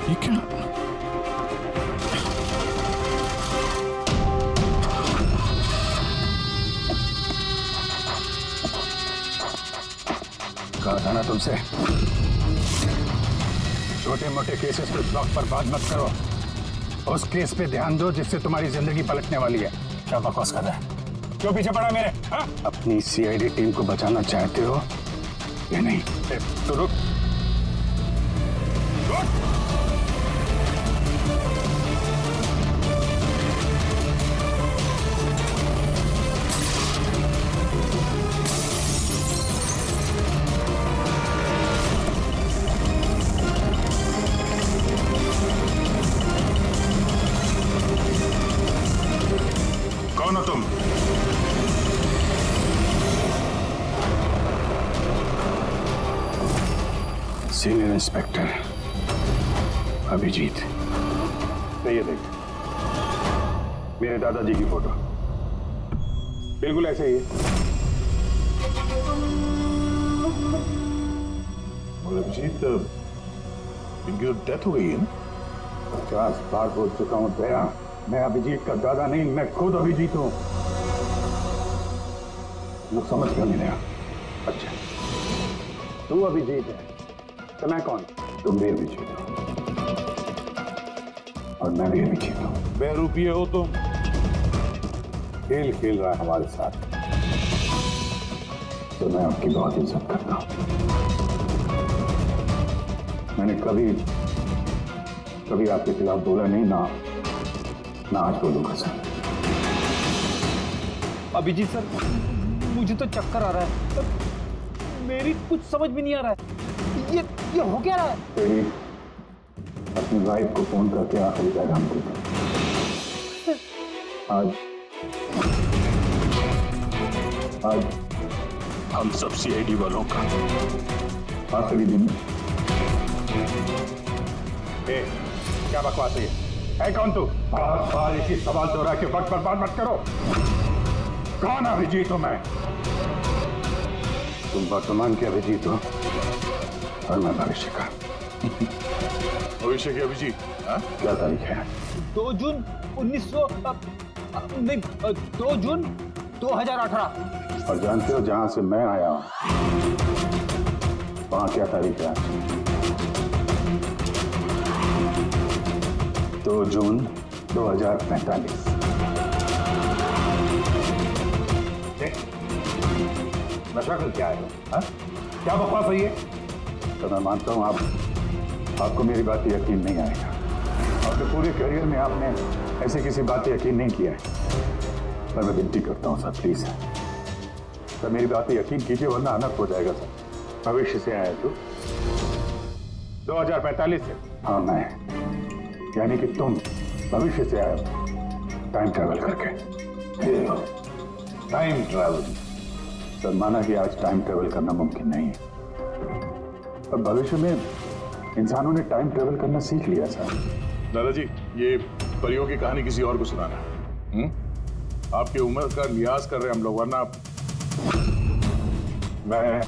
ये क्या? कहा था ना तुमसे, छोटे मोटे केसेस पे ब्लॉक पर बात मत करो, उस केस पे ध्यान दो जिससे तुम्हारी जिंदगी पलटने वाली है। क्या बकवास कर रहा है? क्यों पीछे पड़ा मेरे? हा? अपनी सीआईडी टीम को बचाना चाहते हो या नहीं? तो रुक। कौन हो तुम? Senior inspector Abhijeet. ये देख, मेरे दादाजी की फोटो बिल्कुल ऐसे ही है। और अभिजीत, इनकी तो डेथ हो गई है ना? 50 बार बोल चुका हूं दया, मैं अभिजीत का दादा नहीं, मैं खुद अभिजीत हूं। लोग समझ क्यों नहीं रहा? अच्छा, तू अभिजीत है तो मैं कौन? तुम भी अभिजीत हो और मैं भी अभिजीत हूं। बेरुपये हो तुम। खेल खेल रहा है हमारे साथ। तो मैं आपकी बहुत इज्जत करता हूं। मैंने कभी आपके खिलाफ बोला नहीं, ना आज बोलूंगा सर। अभिजीत सर, मुझे तो चक्कर आ रहा है, मेरी कुछ समझ भी नहीं आ रहा है। ये हो क्या रहा है? तेरी अपनी वाइफ को फोन करके आखिरी पैगाम देता। आज हम सब सीआईडी वालों का आखिरी दिन। क्या बकवास है कौन तू? बार एक ही सवाल दोहरा के वक्त बर्बाद मत करो। कौन अभिजीत हूं मैं? तुम वर्तमान के अभिजीत हो और मैं भविष्य का। भविष्य के अभिजीत? क्या तारीख है? 2 जून 2 जून 2018। और जानते हो जहां से मैं आया हूं वहां क्या तारीख है? 2 जून 2045। नशा कर क्या है? क्या बकवास है ये? तो मैं मानता हूं आपको मेरी बात पे यकीन नहीं आएगा। आपके पूरे करियर में आपने ऐसे किसी बात पे यकीन नहीं किया है। पर मैं विनती करता हूं सर, प्लीज सर मेरी बात पे यकीन कीजिए वरना अनर्थ हो जाएगा सर। भविष्य से आया तू? 2045 से? हाँ मैं, यानी कि तुम भविष्य से आए हो टाइम ट्रैवल करके। Time travel? सर माना कि आज टाइम ट्रैवल करना मुमकिन नहीं है, पर भविष्य में इंसानों ने टाइम ट्रैवल करना सीख लिया सर। दादाजी, ये परियों की कहानी किसी और को सुनाना। आपकी उम्र का लिहाज कर रहे हैं हम लोग, वरना मैं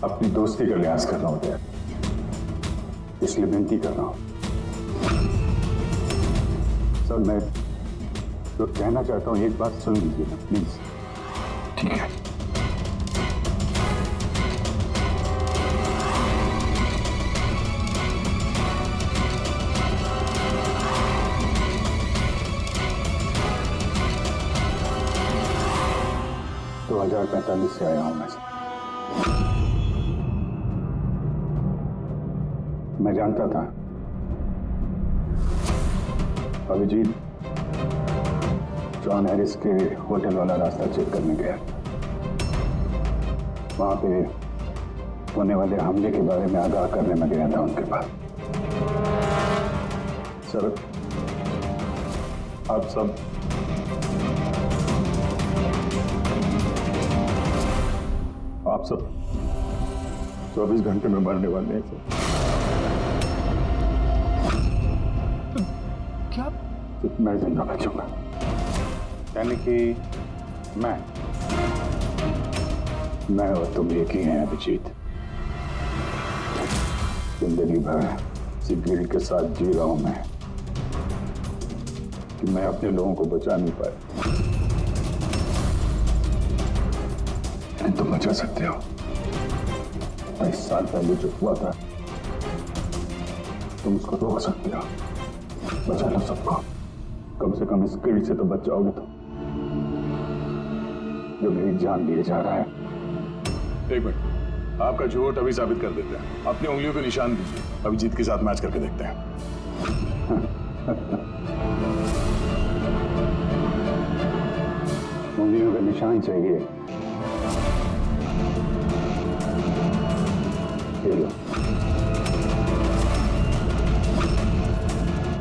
अपनी दोस्ती का लिहाज कर रहा हूं, इसलिए विनती कर रहा हूं सर। मैं जो कहना चाहता हूं एक बात सुन लीजिए ना प्लीज। ठीक है। तो 2045 से आया हूं मैं जानता था अभिजीत जॉन हैरिस के होटल वाला रास्ता चेक करने गया। वहां पे होने वाले हमले के बारे में आगाह करने में गया था उनके पास। सर आप सब 24 घंटे में मरने वाले हैं सर। क्या? मैं जिंदा बचूंगा, यानी कि मैं और तुम एक ही हैं अभिजीत। जिंदगी भर इसी गिल्ट के साथ जी रहा हूं मैं कि मैं अपने लोगों को बचा नहीं पाया। लेकिन तुम बचा सकते हो। 22 साल पहले जो हुआ था तुम उसको रोक सकते हो। बचा लो सबको, कम से कम इस गिल्ट से तो बच जाओगे तुम जो मेरी जान लिए जा रहा है। एक मिनट, आपका झूठ अभी साबित कर देते हैं। अपनी उंगलियों को निशान दीजिए, अभिजीत के साथ मैच करके देखते हैं। उंगलियों का निशान चाहिए? ये लो।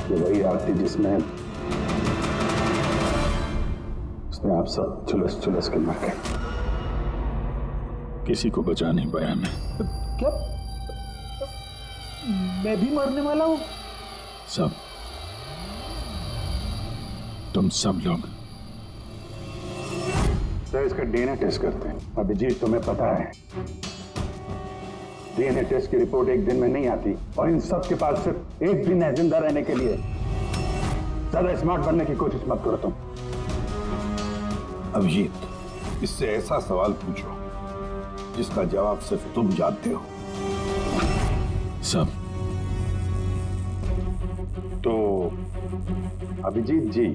ये वही आती जिसमें आप सब चुलस के मर गए। किसी को बचा नहीं पाया मैं। क्या मैं भी मरने वाला हूं? सब, तुम सब लोग। सर, इसका डीएनए टेस्ट करते हैं। अभिजीत, तुम्हें पता है डीएनए टेस्ट की रिपोर्ट एक दिन में नहीं आती, और इन सब के पास सिर्फ एक दिन है जिंदा रहने के लिए। ज्यादा स्मार्ट बनने की कोशिश मत करो तुम। अभिजीत, इससे ऐसा सवाल पूछो जिसका जवाब सिर्फ तुम जानते हो। सब। तो अभिजीत जी,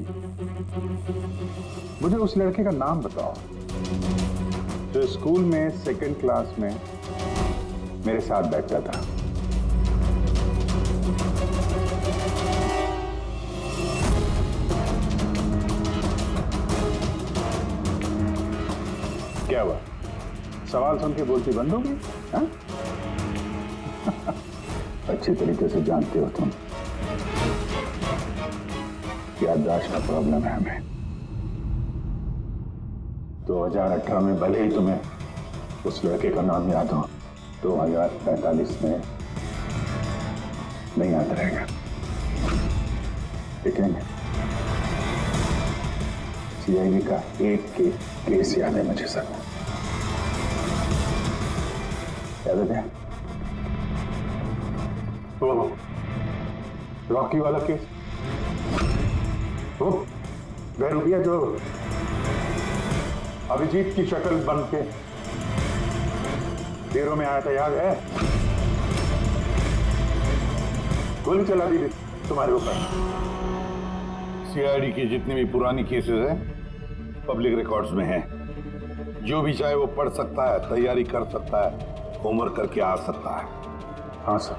मुझे उस लड़के का नाम बताओ जो स्कूल में सेकंड क्लास में मेरे साथ बैठता था। क्या हुआ? सवाल सुन के बोलती बंद हो गई? हाँ? अच्छी तरीके से जानते हो तुम, याददाश्त का प्रॉब्लम है हमें। 2018 में भले ही तुम्हें उस लड़के का नाम याद हो, 2045 में नहीं याद रहेगा। लेकिन सीआईडी का एक केस याद है मुझे सर। याद है क्या? वो रॉकी वाला केस, वो बहरूपिया जो अभिजीत की शक्ल बन के डेरों में आया था, याद है? गोली चला दी तुम्हारे ऊपर। सीआईडी की जितनी भी पुरानी केसेस हैं पब्लिक रिकॉर्ड्स में हैं। जो भी चाहे वो पढ़ सकता है, तैयारी कर सकता है, होमवर्क करके आ सकता है। हाँ सर,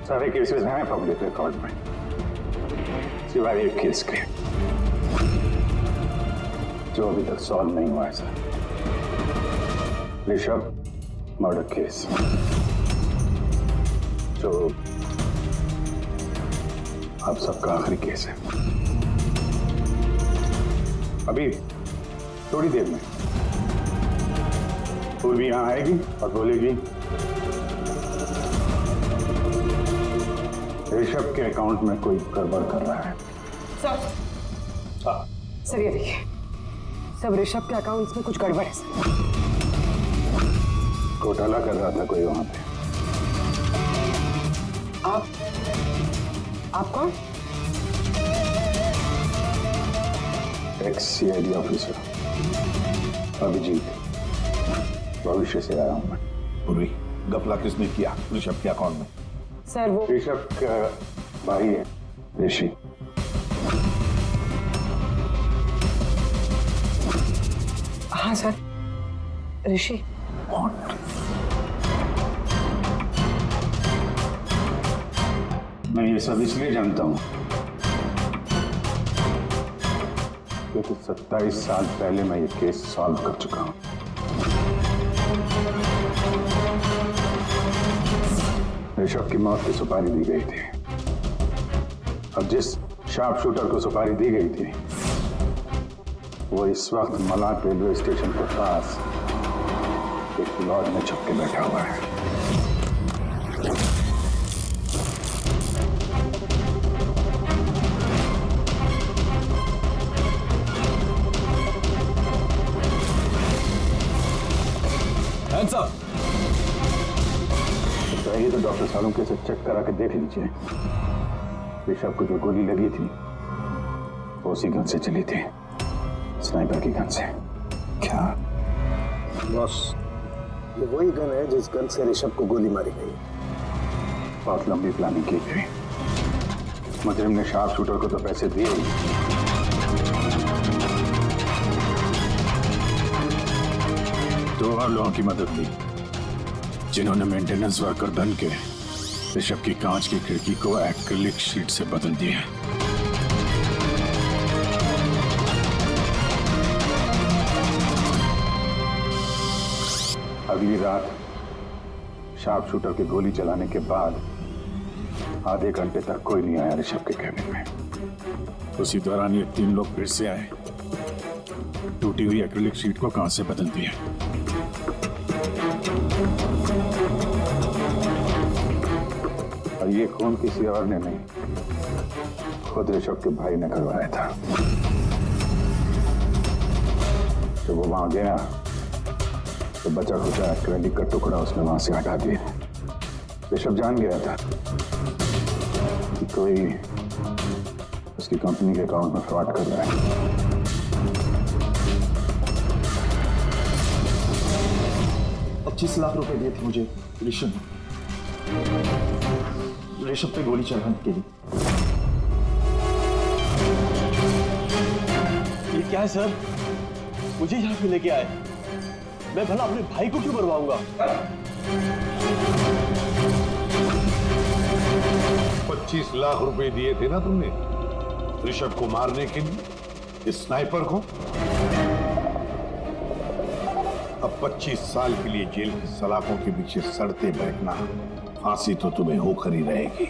सारे केसेस हैं पब्लिक रिकॉर्ड में, सिवाय एक केस के जो अभी तक सॉल्व नहीं हुआ है सर। ऋषभ मर्डर केस, जो आप सबका आखिरी केस है। अभी थोड़ी देर में पूर्वी यहां आएगी और बोलेगी ऋषभ के अकाउंट में कोई गड़बड़ कर रहा है। सर ये देखिए, सब ऋषभ के अकाउंट्स में कुछ गड़बड़ है सर। घोटाला कर रहा था कोई वहां पे। आप कौन? एक्स सीआईडी ऑफिसर अभिजीत, भविष्य से आया हूं मैं। पूर्वी, गफला किसने किया ऋषभ के अकाउंट में? सर वो ऋषभ का भाई है ऋषि। हाँ सर, ऋषि। मैं ये सब इसलिए जानता हूं क्योंकि 27 साल पहले मैं ये केस सॉल्व कर चुका हूं। ऋषभ की मौत की सुपारी दी गई थी। अब जिस शार्प शूटर को सुपारी दी गई थी वो इस वक्त मलाड रेलवे स्टेशन के पास एक लॉज में छुप के बैठा हुआ है। चाहिए तो डॉक्टर सालुंके से चेक करा के देख लीजिए। ऋषभ को जो गोली लगी थी वो उसी गन से चली थी, स्नाइपर की गन से। क्या? बॉस, ये वही गन है जिस गन से ऋषभ को गोली मारी गई। बहुत लंबी प्लानिंग की गई। मुजरिम ने शार्प शूटर को तो पैसे दिए ही, दो और लोगों की मदद ली जिन्होंने मेंटेनेंस वर्कर बन के ऋषभ की कांच की खिड़की को एक्रिलिक शीट से बदल दिया। अगली रात शार्प शूटर की गोली चलाने के बाद आधे घंटे तक कोई नहीं आया ऋषभ के कैबिन में। उसी दौरान ये तीन लोग फिर से आए, टूटी हुई एक्रिलिक शीट को कांच से बदल दिया। और ये खून किसी और ने नहीं, खुद ऋषभ के भाई ने करवाया था। जब वो वहां गया तो बचा खुचा एक्रिलिक का टुकड़ा उसने वहां से हटा दिया। ऋषभ जान गया था कि कोई उसकी कंपनी के अकाउंट में फ्रॉड कर रहा है। 25 लाख रुपए दिए थे मुझे ऋषभ पे गोली चलाने के लिए। ये क्या है सर? मुझे यहाँ क्यों लेके आए? मैं भला अपने भाई को क्यों मरवाऊंगा? 25 लाख रुपए दिए थे ना तुमने ऋषभ को मारने के लिए, इस स्नाइपर को। अब 25 साल के लिए जेल की सलाखों के पीछे सड़ते बैठना, फांसी तो तुम्हें होकर ही रहेगी।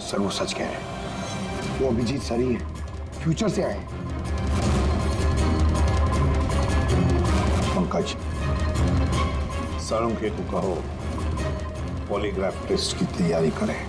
सर वो सच कह रहे हैं। वो अभिजीत सर ही है, फ्यूचर से आए हैं। पंकज, सालुंके को कहो पॉलीग्राफ टेस्ट की तैयारी करें।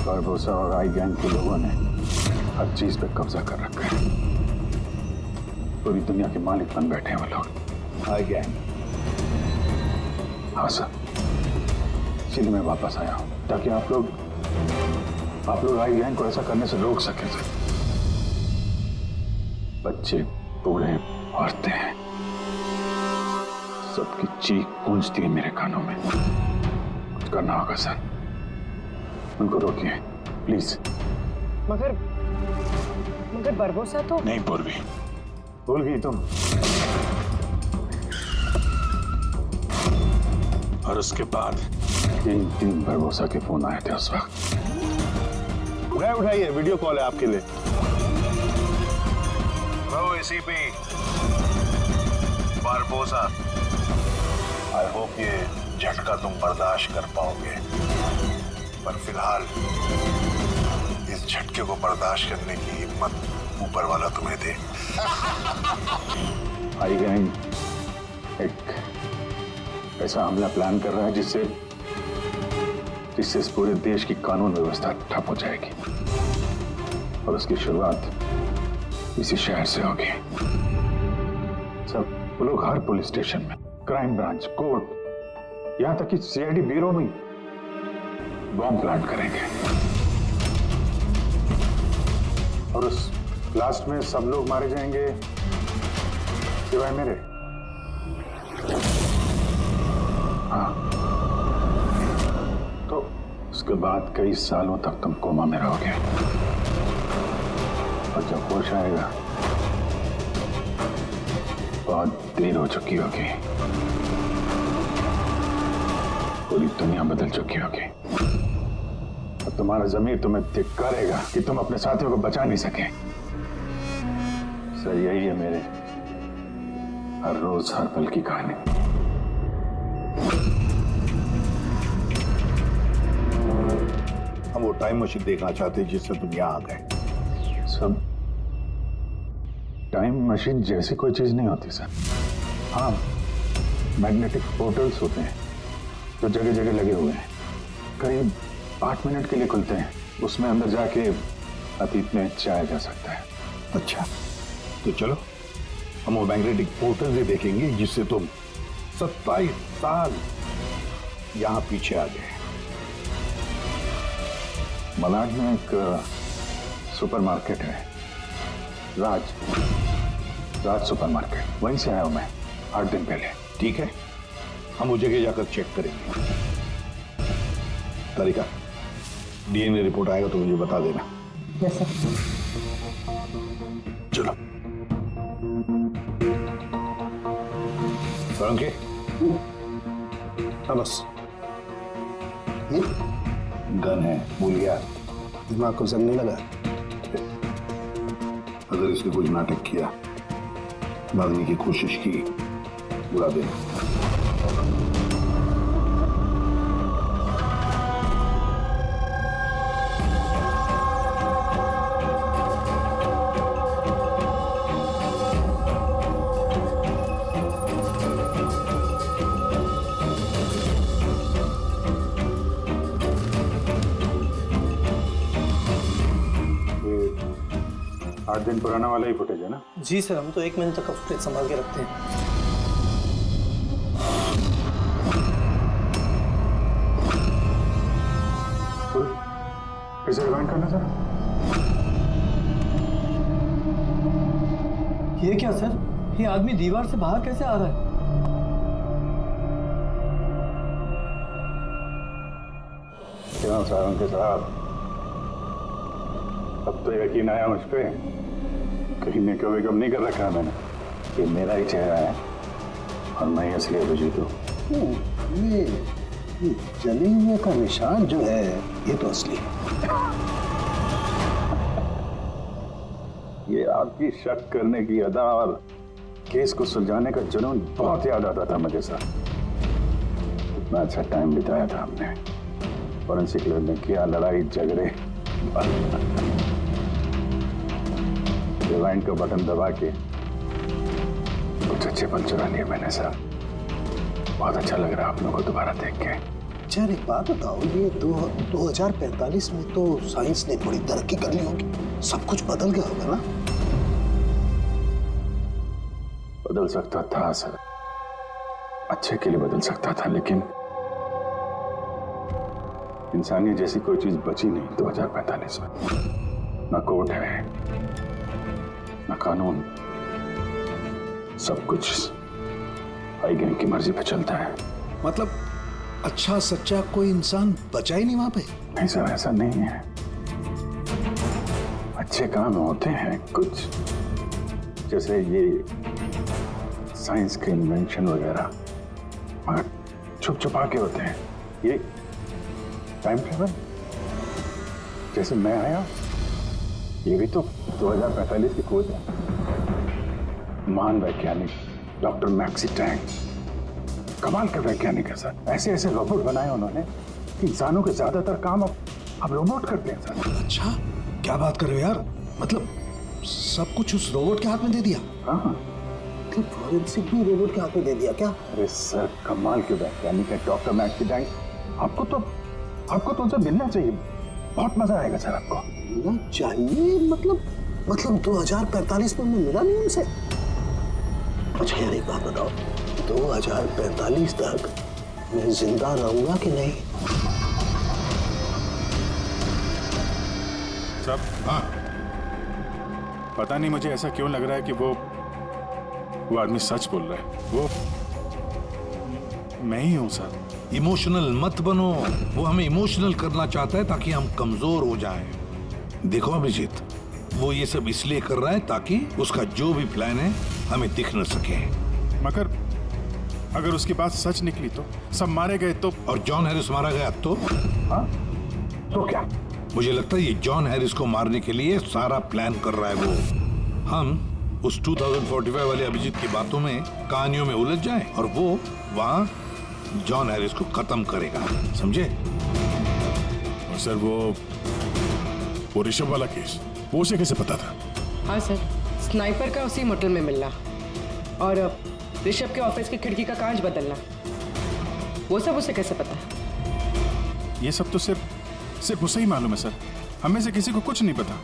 बारबोसा और आई गैंग के लोगों ने हर चीज पे कब्जा कर रखा है। पूरी दुनिया के मालिक बन बैठे हैं वो लोग। आई गैंग? हाँ सर, इसीलिए मैं वापस आया हूँ ताकि आप लोग आई गैंग को ऐसा करने से रोक सके सर। बच्चे, बूढ़े, औरतें, सबकी चीख गूंजती है मेरे कानों में। कुछ करना होगा सर, उनको रोकिए प्लीज। मगर बारबोसा तो। नहीं पूर्वी, भूल गई तुम? और उसके बाद तीन बारबोसा के फोन आए थे उस वक्त। उठाइए, वीडियो कॉल है आपके लिए। एसीपी बारबोसा, आई होप ये झटका तुम बर्दाश्त कर पाओगे, पर फिलहाल इस झटके को बर्दाश्त करने की हिम्मत ऊपर वाला तुम्हें दे। आई गैंग एक ऐसा हमला प्लान कर रहा है जिससे इस पूरे देश की कानून व्यवस्था ठप हो जाएगी और उसकी शुरुआत इसी शहर से होगी। सब वो लोग हर पुलिस स्टेशन में, क्राइम ब्रांच, कोर्ट, यहां तक कि सीआईडी ब्यूरो में बॉम्ब प्लांट करेंगे और उस ब्लास्ट में सब लोग मारे जाएंगे सिवाय मेरे। हाँ, तो उसके बाद कई सालों तक तुम कोमा में रहोगे और जब होश आएगा बहुत देर हो चुकी होगी। पूरी दुनिया बदल चुकी होगी। अब तुम्हारा जमीर तुम्हें धिक्कारेगा कि तुम अपने साथियों को बचा नहीं सके। सर यही है मेरे हर रोज हर पल की कहानी। हम वो टाइम मशीन देखना चाहते हैं जिससे तुम यहाँ आ गए। सब टाइम मशीन जैसी कोई चीज नहीं होती सर। हाँ, मैग्नेटिक पोर्टल्स होते हैं जो जगह जगह लगे हुए हैं, करीब 8 मिनट के लिए खुलते हैं। उसमें अंदर जाके अतीत में जाया जा सकता है। अच्छा, तो चलो हम वो मैग्नेटिक पोर्टल भी देखेंगे जिससे तुम 27 साल यहाँ पीछे आ गए। मलाड में एक सुपरमार्केट है, राज सुपरमार्केट, वहीं से आया हूं मैं 8 दिन पहले। ठीक है, हम वो जगह जाकर चेक करेंगे। तारिका, डीएनए रिपोर्ट आएगा तो मुझे बता देना। Yes sir. चलो सोलंकी, हाँ बस, ये गन है, भूल गया। दिमाग को जंग नहीं लगा। अगर इसने कुछ नाटक किया, भागने की कोशिश की, बुरा देना। ये 8 दिन पुराना वाला ही फुटेज है ना? जी सर, हम तो 1 महीने तक का फुटेज संभाल के रखते हैं। फिर से रिवाइंड करना सर। ये क्या सर? ये आदमी दीवार से बाहर कैसे आ रहा है? क्यों सारंग साहब, अब तो यकीन आया मुझ पे। कहीं ने कभी कम नहीं कर रखा है मैंने। ये मेरा ही चेहरा है और मैं ही असली अभिजीत हूँ। ये जले हुए का निशान जो है ये तो असली है। ये आपकी शक करने की अदा और केस को सुलझाने का जुनून बहुत याद आता था मुझे सर। इतना अच्छा टाइम बिताया था हमने फॉरेंसिक लैब में, किया लड़ाई झगड़े। रिवाइंड का बटन दबा के कुछ अच्छे पल चुरा लिए मैंने सर। बहुत अच्छा लग रहा है आप लोगों को दोबारा देख के। चल एक बात बताओ, ये 2045 में तो साइंस ने थोड़ी तरक्की कर ली होगी, सब कुछ बदल गया होगा ना? बदल सकता था सर, अच्छे के लिए बदल सकता था, लेकिन इंसानियत जैसी कोई चीज बची नहीं 2045 में। न कोर्ट है, न कानून, सब कुछ हाई गैंग की मर्जी पे चलता है। मतलब अच्छा सच्चा कोई इंसान बचा ही नहीं वहां पे? नहीं सर, ऐसा नहीं है। अच्छे काम होते हैं कुछ, जैसे ये साइंस के इन्वेंशन वगैरह, मगर छुप छुपा के होते हैं। ये टाइम ट्रेवल, जैसे मैं आया, ये भी तो 2045 की खोज है। महान वैज्ञानिक डॉक्टर मैक्सी टैंक, कमाल के वैज्ञानिक है सर। ऐसे ऐसे रोबोट बनाए उन्होंने कि इंसानों के ज्यादातर काम अब रोबोट करते हैं सर। अच्छा, क्या बात कर रहे हो यार? मतलब सब कुछ उस रोबोट के हाथ में दे दिया? हाँ, मतलब फॉरेंसिक भी रोबोट के हाथ में दे दिया क्या? अरे सर, कमाल के वैज्ञानिक है डॉक्टर मैक्सी टैंक। आपको तो उनसे मिलना चाहिए, बहुत मजा आएगा सर आपको। मिलना चाहिए? मतलब 2045 में मैं मिला नहीं उनसे? अच्छा यार एक बात बताओ, 2045 तक मैं जिंदा रहूंगा कि नहीं? सब हाँ, पता नहीं मुझे ऐसा क्यों लग रहा है कि वो आदमी सच बोल रहा है। वो मैं ही हूं सर। इमोशनल मत बनो, वो हमें इमोशनल करना चाहता है ताकि हम कमजोर हो जाएं। देखो अभिजीत, वो ये सब इसलिए कर रहा है ताकि उसका जो भी प्लान है हमें दिख न सके। मगर अगर उसकी बात सच निकली तो सब मारे गए तो? और जॉन हैरिस मारा गया तो? हाँ तो क्या? मुझे लगता है ये जॉन हैरिस को मारने के लिए सारा प्लान कर रहा है वो। हम उस 2045 वाले अभिजीत की बातों में, कहानियों में उलझ जाएं और वो वहां जॉन हैरिस को खत्म करेगा, समझे? और सर वो ऋषभ वाला केस, वो उसे कैसे पता था? हाँ सर, स्नाइपर का उसी मोटल में मिलना और ऋषभ के ऑफिस की खिड़की का कांच बदलना, वो सब उसे कैसे पता? ये सब तो सिर्फ उसे ही मालूम है सर, हमें से किसी को कुछ नहीं पता।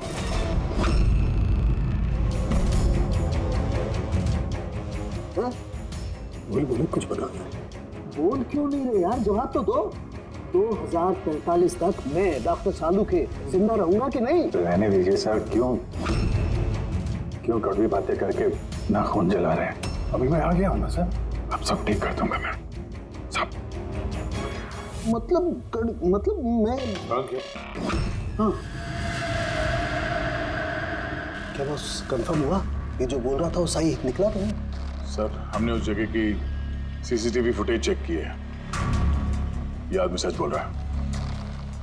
बोल कुछ बता। बोल क्यों नहीं रहे यार, जवाब तो दो। 2045 तक मैं डॉक्टर सालू के जिंदा रहूंगा कि नहीं? तो रहने दीजिए सर, क्यों कड़वी बातें करके नाखून जला रहे हैं? अभी मैं आ गया हूं ना सर, अब सब ठीक कर दूंगा मैं, सब। मतलब मैं हाँ, क्या वो कंफर्म हुआ? ये जो बोल रहा था वो सही निकला तो नहीं? सर हमने उस जगह की सीसीटीवी फुटेज चेक की है, ये आदमी सच बोल रहा है।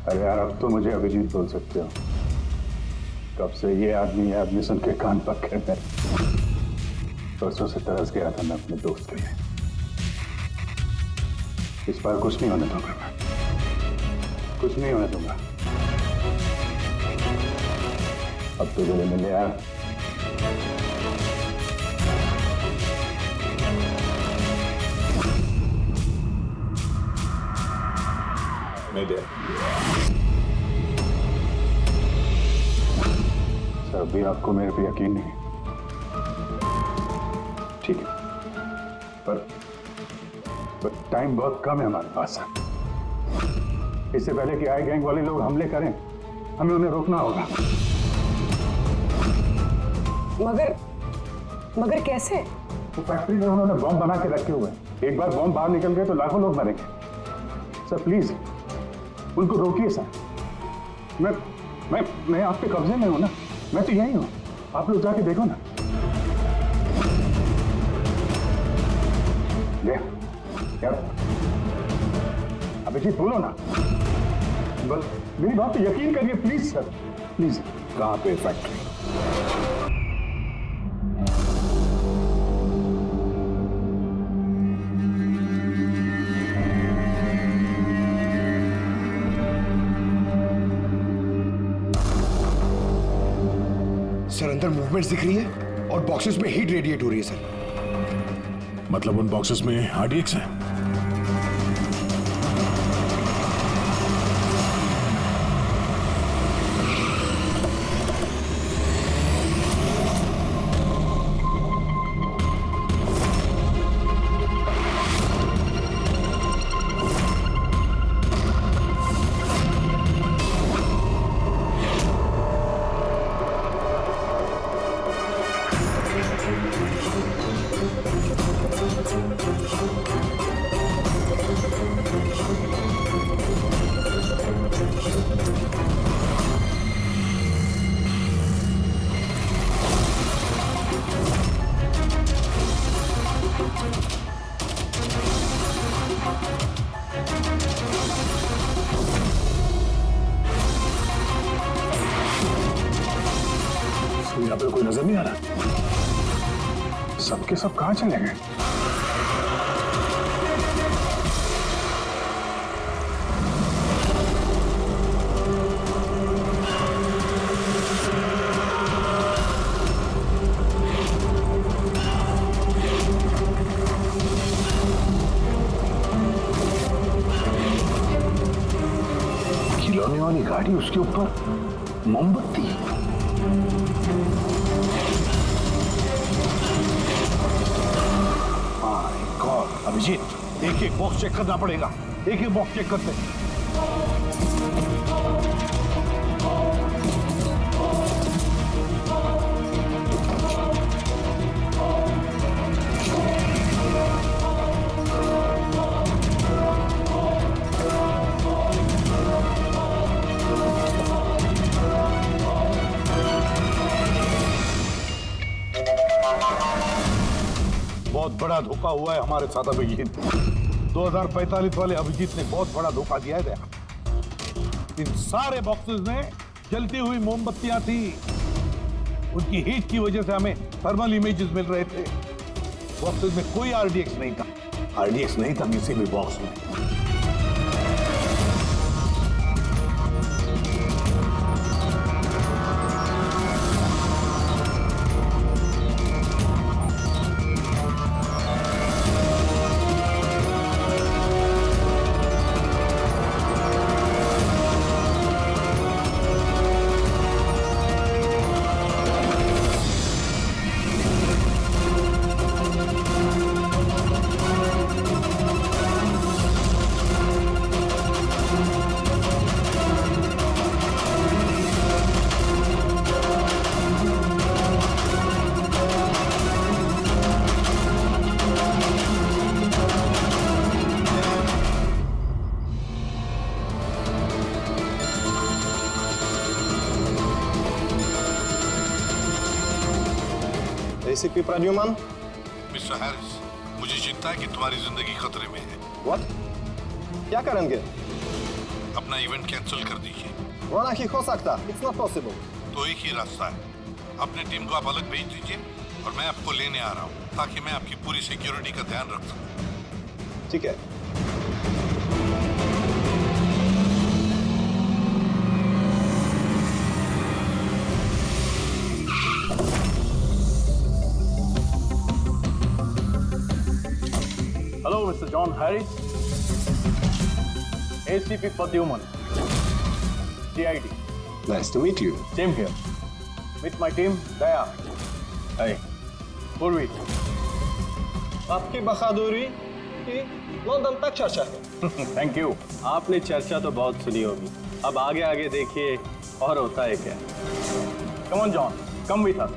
अरे यार, अब तो मुझे अभिजीत बोल सकते हो। कब से ये आदमी सुन के कान पक्के में। परसों से तरस गया था मैं अपने दोस्त के लिए। इस बार कुछ नहीं होने दूंगा मैं, कुछ नहीं होने दूंगा। अब तो जो मिले यार, नहीं दे सर, अभी आपको मेरे पे यकीन नहीं, ठीक है, पर टाइम बहुत कम है हमारे पास। इससे पहले कि आई गैंग वाले लोग हमले करें, हमें उन्हें रोकना होगा। मगर कैसे? वो फैक्ट्री में उन्होंने बॉम्ब बना के रखे हुए हैं। एक बार बॉम्ब बाहर निकल गए तो लाखों लोग मरेंगे। सर प्लीज उनको रोकिए सर। मैं आपके कब्जे में हूं ना, मैं तो यही हूं, आप लोग जाके देखो ना। यार अभिजीत बोलो ना, बस मेरी बात पे यकीन करिए प्लीज सर, प्लीज। कहाँ पे फैक्ट्री? सर अंदर मूवमेंट्स दिख रही है और बॉक्सेस में हीट रेडिएट हो रही है सर। मतलब उन बॉक्सेस में RDX है? यहाँ पे कोई नजर नहीं आ रहा, सबके सब कहाँ चले गए? खिलौने वाली गाड़ी, उसके ऊपर मोमबत्ती। अभिजीत, एक बॉक्स चेक करना पड़ेगा, एक बॉक्स चेक करते हैं। बड़ा धोखा हुआ है हमारे साथ अभिजीत। 2045 वाले अभिजीत ने बहुत बड़ा धोखा दिया है। इन सारे बॉक्सेस में जलती हुई मोमबत्तियां थी। उनकी हीट की वजह से हमें थर्मल इमेजेस मिल रहे थे। बॉक्सेस में कोई आरडीएक्स नहीं था। आरडीएक्स नहीं था किसी भी बॉक्स में। ACP Pradyuman? मिस्टर हैरिस, मुझे चिंता है कि तुम्हारी जिंदगी खतरे में है। What? क्या करेंगे? अपना इवेंट कैंसिल कर दीजिए। वो नहीं हो सकता। It's not possible. तो एक ही रास्ता है, अपनी टीम को आप अलग भेज दीजिए और मैं आपको लेने आ रहा हूँ ताकि मैं आपकी पूरी सिक्योरिटी का ध्यान रख सकूं। ठीक है। Hello, Mr. John Harris. ACP Pradyuman. CID. Nice to meet you. Same here. Meet my team, Daya. Hey. Purvi. आपकी बहादुरी की लंदन तक चर्चा है। Thank you. आपने चर्चा तो बहुत सुनी होगी। अब आगे आगे देखिए और होता है क्या। Come on, John. Come with us.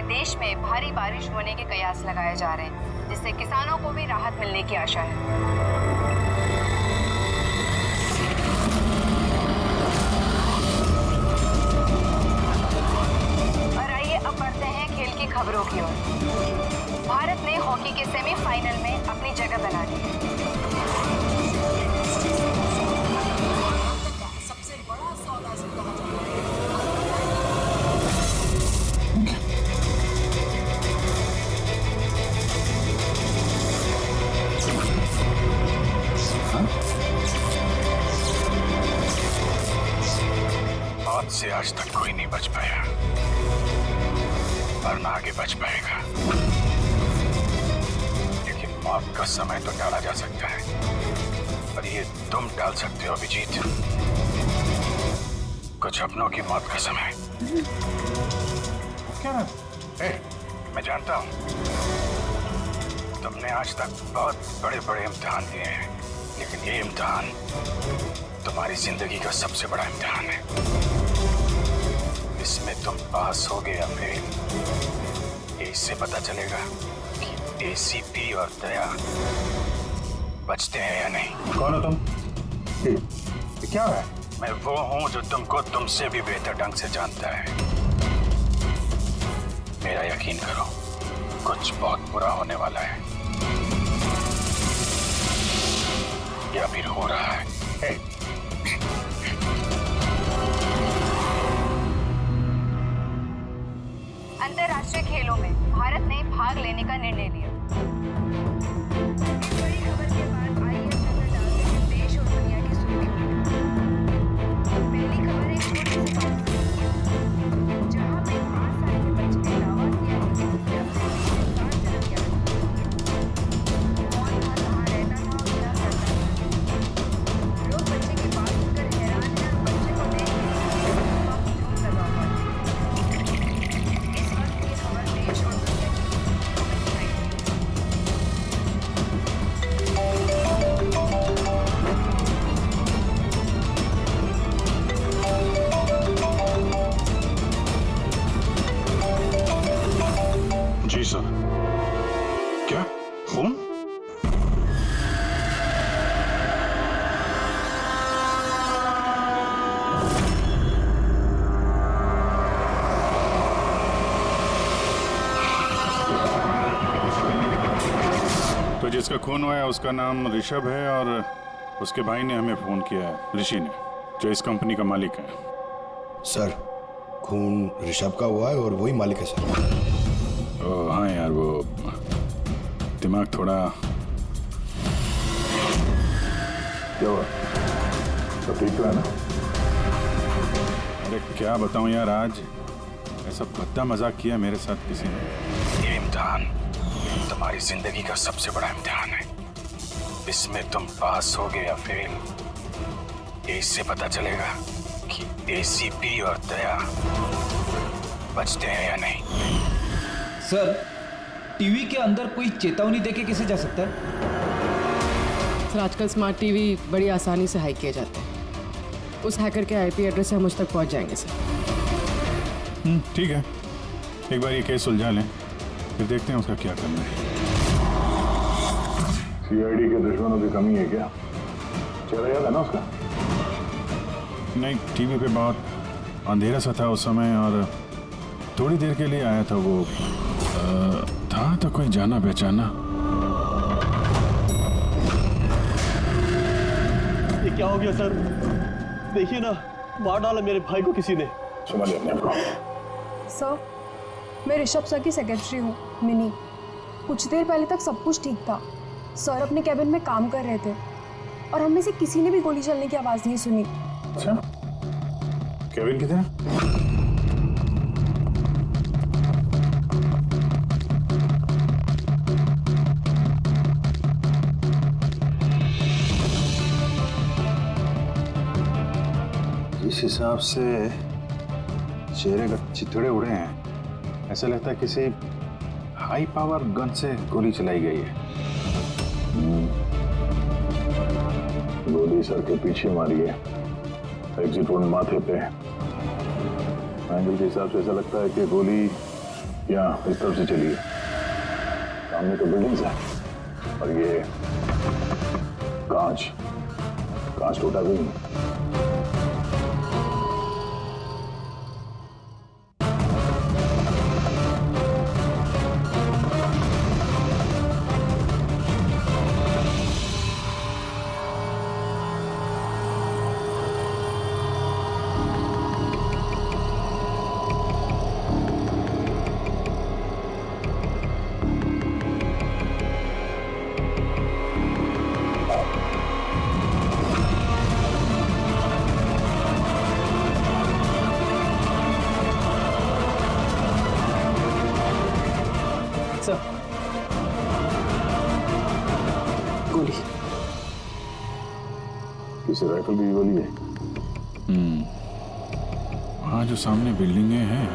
देश में भारी बारिश होने के कयास लगाए जा रहे हैं, जिससे किसानों को भी राहत मिलने की आशा है। और आइए अब बढ़ते हैं खेल की खबरों की ओर। भारत ने हॉकी के सेमीफाइनल में अपनी जगह बना ली है। सबसे बड़ा सौदा मौत से आज तक कोई नहीं बच पाया और ना आगे बच पाएगा, लेकिन मौत का समय तो टाला जा सकता है और ये तुम टाल सकते हो अभिजीत। कुछ अपनों की मौत का समय। क्या? मैं जानता हूं तुमने आज तक बहुत बड़े बड़े इम्तिहान दिए हैं, लेकिन ये इम्तिहान तुम्हारी जिंदगी का सबसे बड़ा इम्तिहान है। इसमें तुम पास होगे या फेल, इससे पता चलेगा कि एसीपी और दया बचते हैं या नहीं। कौन हो तुम? ये क्या है? मैं वो हूं जो तुमको तुमसे भी बेहतर ढंग से जानता है। मेरा यकीन करो, कुछ बहुत बुरा होने वाला है या फिर हो रहा है। अंतर्राष्ट्रीय खेलों में भारत ने भाग लेने का निर्णय लिया। इस बड़ी खबर के बाद आइए नजर डालते हैं देश और दुनिया की सुर्खियों। पहली खबर एक छोटे से गांव से है, जहां पे 5 साल के बच्चे ने दावा किया है कि उसे अपने साथ जन्म लिया था। कौन था, कहाँ रहता था और क्या करता था, लोग बच्चे की बात सुनकर हैरान हैं और बच्चे को देख के लगा हुआ है। इस वक्त ये खबर देश और दुनिया की जी सर। क्या खून? तो जिसका खून हुआ है उसका नाम ऋषभ है और उसके भाई ने हमें फोन किया है, ऋषि ने, जो इस कंपनी का मालिक है। सर, खून ऋषभ का हुआ है और वही मालिक है सर। ओह हाँ यार, वो दिमाग थोड़ा। क्या हुआ? सब ठीक तो है ना? अरे क्या बताऊं यार, आज ऐसा भद्दा मजाक किया मेरे साथ किसी ने। ये इम्तिहान तुम्हारी जिंदगी का सबसे बड़ा इम्तिहान है। इसमें तुम पास होगे या फेल, इससे पता चलेगा कि एसीपी और दया बचते हैं या नहीं। सर, टीवी के अंदर कोई चेतावनी देके कैसे जा सकता है? सर, आजकल स्मार्ट टीवी बड़ी आसानी से हैक किए जाते हैं। उस हैकर के आईपी एड्रेस से हम उस तक पहुंच जाएंगे सर। ठीक है, एक बार ये केस सुलझा लें, फिर देखते हैं उसका क्या करना है। सीआईडी के दुश्मनों की कमी है क्या? चेहरा याद है ना उसका? नहीं, टीवी पे बहुत अंधेरा सा था उस समय और थोड़ी देर के लिए आया था वो। था तो कोई जाना पहचाना। ये क्या हो गया सर? देखिए ना, मार डाला मेरे भाई को किसी ने। संभालिए अपने आप को। सर, मैं ऋषभ सर की सेक्रेटरी हूँ, मिनी। कुछ देर पहले तक सब कुछ ठीक था। सर अपने कैबिन में काम कर रहे थे और हम में से किसी ने भी गोली चलने की आवाज़ नहीं सुनी। अच्छा, केविन किधर है? जिस हिसाब से चेहरे का चिथड़े उड़े हैं, ऐसा लगता है किसी हाई पावर गन से गोली चलाई गई है। गोली सर के पीछे मारी है, एग्जिट वोन माथे पे। एंगल के हिसाब से ऐसा लगता है कि गोली यहाँ इस तरफ से चली है। सामने तो बिल्डिंग्स है और ये कांच टूटा भी नहीं। गोली किसी राइफल की गोली है। वहाँ जो सामने बिल्डिंगें हैं,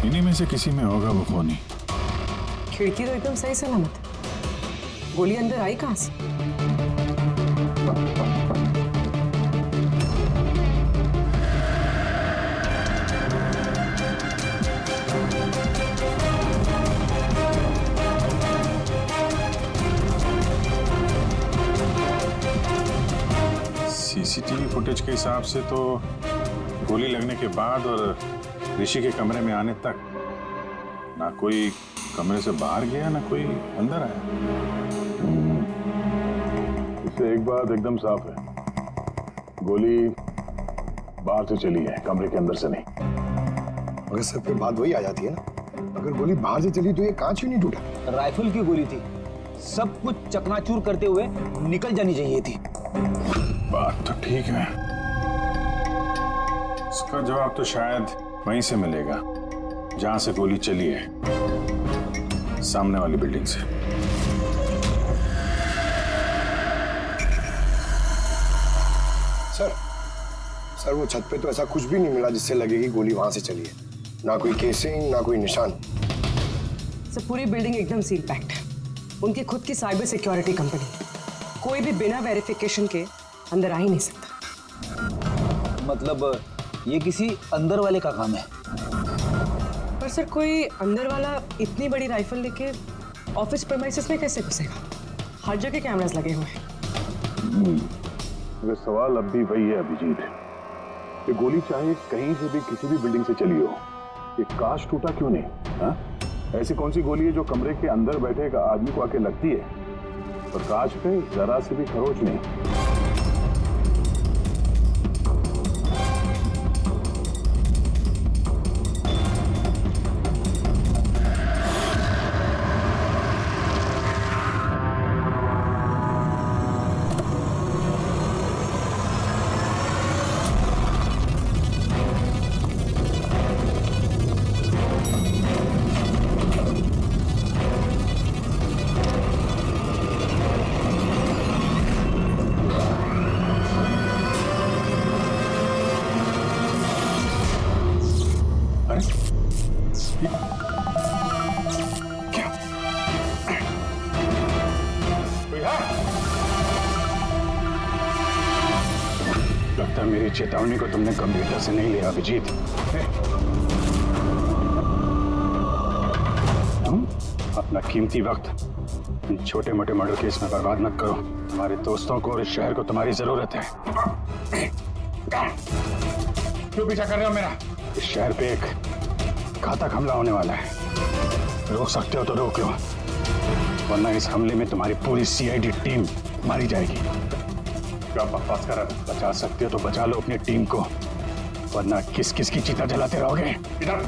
इन्हीं में से किसी में होगा वो खूनी। खिड़की तो एकदम सही सलामत है, गोली अंदर आई कहाँ से? सीसीटीवी फुटेज के हिसाब से तो गोली लगने के बाद और ऋषि के कमरे में आने तक ना कोई कमरे से बाहर गया ना कोई अंदर आया। इससे एक बात एकदम साफ है, गोली बाहर से चली है, कमरे के अंदर से नहीं। मगर सर फिर बात वही आ जाती है ना, अगर गोली बाहर से चली तो ये कांच क्यों नहीं टूटा? राइफल की गोली थी, सब कुछ चकनाचूर करते हुए निकल जानी चाहिए थी। बात तो ठीक है, इसका जवाब तो शायद वहीं से मिलेगा जहां से गोली चली है, सामने वाली बिल्डिंग से। सर वो छत पे तो ऐसा कुछ भी नहीं मिला जिससे लगे कि गोली वहां से चली है, ना कोई केसिंग ना कोई निशान। सर पूरी बिल्डिंग एकदम सील पैक्ड है, उनकी खुद की साइबर सिक्योरिटी कंपनी, कोई भी बिना वेरिफिकेशन के अंदर आ ही नहीं सकता। मतलब ये किसी अंदर वाले का काम है। पर सर कोई अंदर वाला इतनी बड़ी राइफल लेके ऑफिस प्रेमाइसेस में कैसे घुसेगा? हर जगह कैमरास लगे हुए हैं। मगर सवाल अब भी वही है अभिजीत, ये गोली चाहे कहीं से भी किसी भी बिल्डिंग से चली हो, ये कांच टूटा क्यों नहीं? हाँ? ऐसी कौन सी गोली है जो कमरे के अंदर बैठे एक आदमी को आके लगती है और कांच पे जरा से भी खरोच नहीं? लगता है मेरी चेतावनी को तुमने गंभीरता से नहीं लिया अभिजीत। तुम अपना कीमती वक्त इन छोटे मोटे मर्डर केस में बर्बाद मत करो। तुम्हारे दोस्तों को और इस शहर को तुम्हारी जरूरत है। क्यों पीछा कर रहे हो मेरा? इस शहर पे एक घातक हमला होने वाला है, रोक सकते हो तो रोक लो, वरना इस हमले में तुम्हारी पूरी सीआईडी टीम मारी जाएगी। क्या बकवास कर रहे हो? बचा सकते हो तो बचा लो अपनी टीम को, वरना किस किस की चिता जलाते रहोगे। इधर